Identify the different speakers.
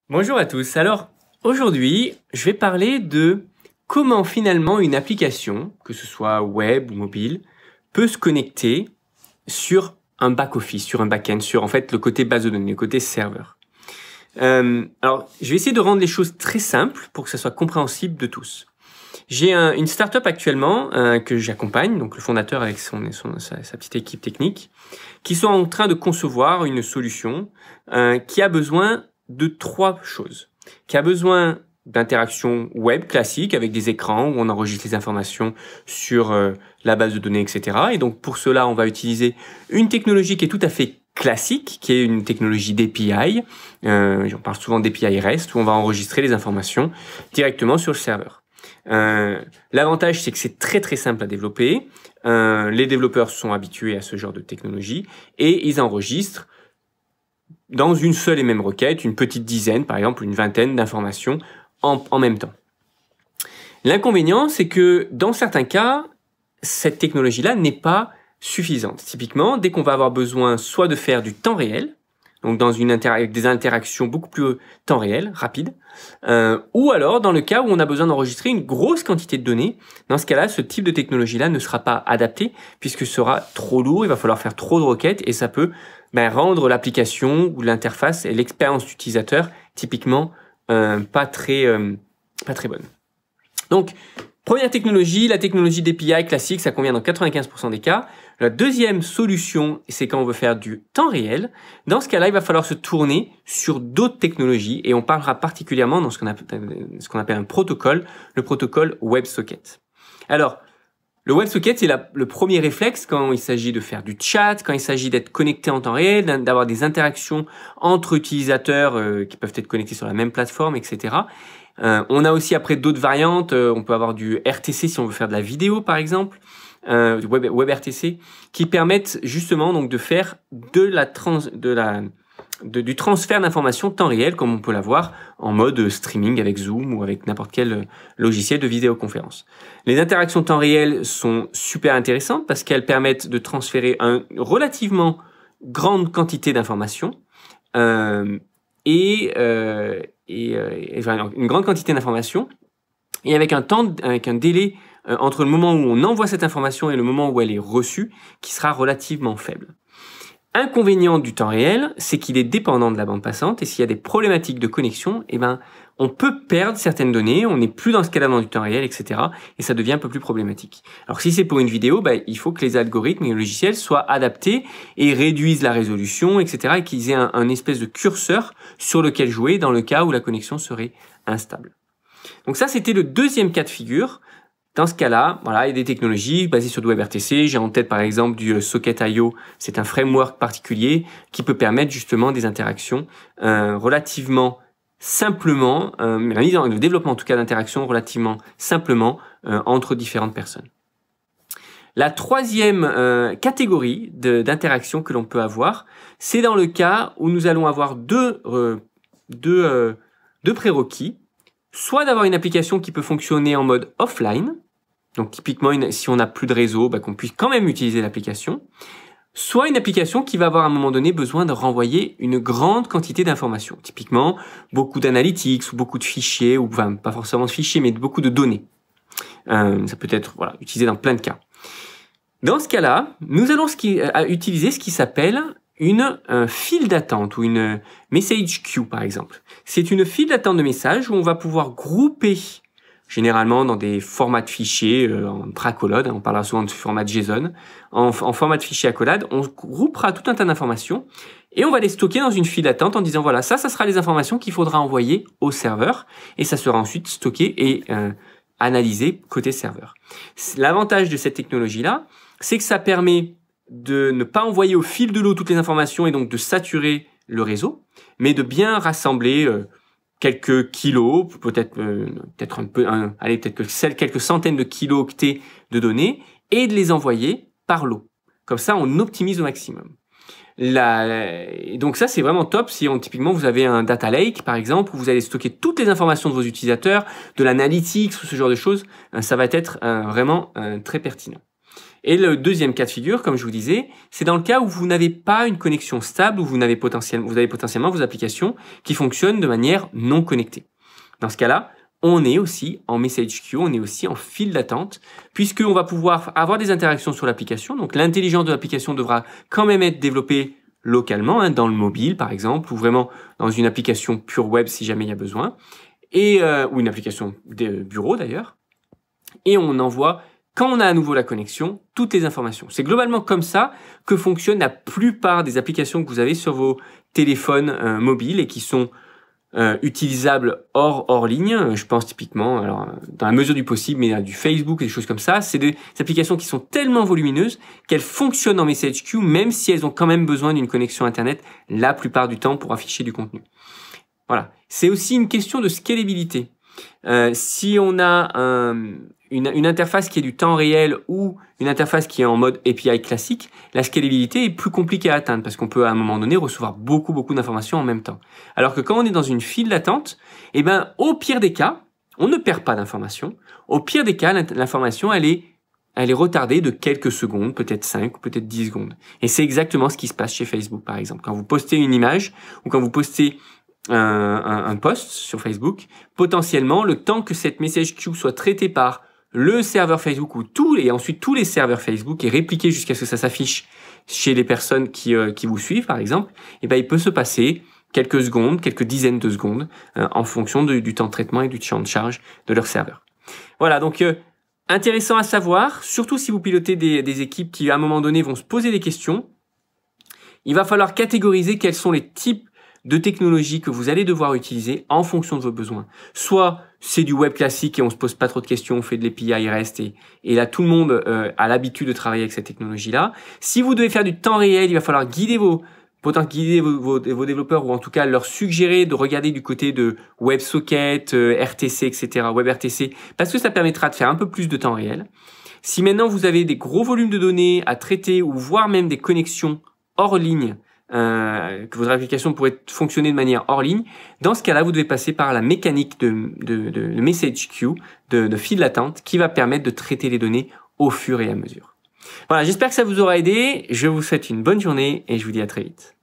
Speaker 1: Bonjour à tous. Alors, aujourd'hui, je vais parler de comment finalement une application, que ce soit web ou mobile, peut se connecter sur un back-office, sur un back-end, sur en fait le côté base de données, le côté serveur. Alors, je vais essayer de rendre les choses très simples pour que ça soit compréhensible de tous. J'ai une startup actuellement que j'accompagne, donc le fondateur avec sa petite équipe technique, qui sont en train de concevoir une solution qui a besoin de trois choses. Qui a besoin d'interaction web classique avec des écrans où on enregistre les informations sur la base de données, etc. Et donc pour cela, on va utiliser une technologie qui est tout à fait classique, qui est une technologie d'API. On parle souvent d'API REST, où on va enregistrer les informations directement sur le serveur. L'avantage, c'est que c'est très très simple à développer. Les développeurs sont habitués à ce genre de technologie et ils enregistrent dans une seule et même requête, une petite dizaine, par exemple, une vingtaine d'informations en même temps. L'inconvénient, c'est que dans certains cas, cette technologie-là n'est pas suffisante. Typiquement, dès qu'on va avoir besoin soit de faire du temps réel, donc dans avec des interactions beaucoup plus temps réel, rapides, ou alors dans le cas où on a besoin d'enregistrer une grosse quantité de données. Dans ce cas-là, ce type de technologie-là ne sera pas adapté puisque ce sera trop lourd, il va falloir faire trop de requêtes et ça peut rendre l'application ou l'interface et l'expérience d'utilisateur typiquement pas très bonne. Donc, première technologie, la technologie d'API classique, ça convient dans 95% des cas. La deuxième solution, c'est quand on veut faire du temps réel. Dans ce cas-là, il va falloir se tourner sur d'autres technologies et on parlera particulièrement dans ce qu'on appelle un protocole, le protocole WebSocket. Alors, le WebSocket, c'est le premier réflexe quand il s'agit de faire du chat, quand il s'agit d'être connecté en temps réel, d'avoir des interactions entre utilisateurs qui peuvent être connectés sur la même plateforme, etc. On a aussi après d'autres variantes, on peut avoir du RTC si on veut faire de la vidéo par exemple, du WebRTC, qui permettent justement donc de faire du transfert d'informations temps réel comme on peut l'avoir en mode streaming avec Zoom ou avec n'importe quel logiciel de vidéoconférence. Les interactions temps réel sont super intéressantes parce qu'elles permettent de transférer une relativement grande quantité d'informations une grande quantité d'informations et avec un délai entre le moment où on envoie cette information et le moment où elle est reçue qui sera relativement faible. Inconvénient du temps réel, c'est qu'il est dépendant de la bande passante et s'il y a des problématiques de connexion, on peut perdre certaines données, on n'est plus dans ce cas-là dans du temps réel, etc. Et ça devient un peu plus problématique. Alors si c'est pour une vidéo, il faut que les algorithmes et les logiciels soient adaptés et réduisent la résolution, etc. et qu'ils aient un espèce de curseur sur lequel jouer dans le cas où la connexion serait instable. Donc ça, c'était le deuxième cas de figure. Dans ce cas-là, voilà, il y a des technologies basées sur du WebRTC. J'ai en tête par exemple du Socket.io. C'est un framework particulier qui peut permettre justement des interactions relativement simplement, le développement en tout cas d'interactions relativement simplement entre différentes personnes. La troisième catégorie d'interactions que l'on peut avoir, c'est dans le cas où nous allons avoir deux prérequis. Soit d'avoir une application qui peut fonctionner en mode offline, donc typiquement si on n'a plus de réseau, qu'on puisse quand même utiliser l'application, soit une application qui va avoir à un moment donné besoin de renvoyer une grande quantité d'informations, typiquement beaucoup d'analytics ou beaucoup de fichiers, ou enfin pas forcément de fichiers, mais beaucoup de données. Ça peut être utilisé dans plein de cas. Dans ce cas-là, nous allons utiliser ce qui s'appelle une file d'attente ou une message queue par exemple. C'est une file d'attente de messages où on va pouvoir grouper, généralement dans des formats de fichiers en Accolade, on parlera souvent de format JSON, en format de fichier Accolade, on groupera tout un tas d'informations et on va les stocker dans une file d'attente en disant voilà, ça sera les informations qu'il faudra envoyer au serveur et ça sera ensuite stocké et analysé côté serveur. L'avantage de cette technologie-là, c'est que ça permet de ne pas envoyer au fil de l'eau toutes les informations et donc de saturer le réseau, mais de bien rassembler quelques kilos, peut-être quelques centaines de kilooctets de données et de les envoyer par lot. Comme ça, on optimise au maximum. Donc ça, c'est vraiment top si typiquement vous avez un data lake, par exemple, où vous allez stocker toutes les informations de vos utilisateurs, de l'analytics ou ce genre de choses, ça va être vraiment très pertinent. Et le deuxième cas de figure, comme je vous disais, c'est dans le cas où vous n'avez pas une connexion stable, où vous avez potentiellement vos applications qui fonctionnent de manière non connectée. Dans ce cas-là, on est aussi en message queue, on est aussi en file d'attente, puisqu'on va pouvoir avoir des interactions sur l'application. Donc l'intelligence de l'application devra quand même être développée localement, hein, dans le mobile par exemple, ou vraiment dans une application pure web si jamais il y a besoin, ou une application de bureau d'ailleurs. Et on envoie, quand on a à nouveau la connexion, toutes les informations. C'est globalement comme ça que fonctionne la plupart des applications que vous avez sur vos téléphones mobiles et qui sont utilisables hors ligne. Je pense typiquement, alors dans la mesure du possible, mais du Facebook et des choses comme ça. C'est des applications qui sont tellement volumineuses qu'elles fonctionnent en message queue, même si elles ont quand même besoin d'une connexion Internet la plupart du temps pour afficher du contenu. Voilà. C'est aussi une question de scalabilité. Si on a une interface qui est du temps réel ou une interface qui est en mode API classique, la scalabilité est plus compliquée à atteindre parce qu'on peut à un moment donné recevoir beaucoup d'informations en même temps. Alors que quand on est dans une file d'attente, eh ben, au pire des cas, on ne perd pas d'informations. Au pire des cas, l'information, elle est retardée de quelques secondes, peut-être 5 ou peut-être 10 secondes. Et c'est exactement ce qui se passe chez Facebook, par exemple. Quand vous postez une image ou quand vous postez un post sur Facebook, potentiellement, le temps que cette message queue soit traitée par le serveur Facebook et ensuite tous les serveurs Facebook et répliqué jusqu'à ce que ça s'affiche chez les personnes qui vous suivent, par exemple, et ben, il peut se passer quelques secondes, quelques dizaines de secondes, en fonction du temps de traitement et du temps de charge de leur serveur. Voilà, donc intéressant à savoir, surtout si vous pilotez des équipes qui, à un moment donné, vont se poser des questions. Il va falloir catégoriser quels sont les types de technologies que vous allez devoir utiliser en fonction de vos besoins. Soit c'est du web classique et on se pose pas trop de questions, on fait de l'API REST et là tout le monde a l'habitude de travailler avec cette technologie-là. Si vous devez faire du temps réel, il va falloir guider vos développeurs ou en tout cas leur suggérer de regarder du côté de WebSocket, RTC, etc., WebRTC, parce que ça permettra de faire un peu plus de temps réel. Si maintenant vous avez des gros volumes de données à traiter ou voire même des connexions hors ligne, que votre application pourrait fonctionner de manière hors ligne, dans ce cas-là, vous devez passer par la mécanique de message queue, de file d'attente, qui va permettre de traiter les données au fur et à mesure. Voilà, j'espère que ça vous aura aidé. Je vous souhaite une bonne journée et je vous dis à très vite.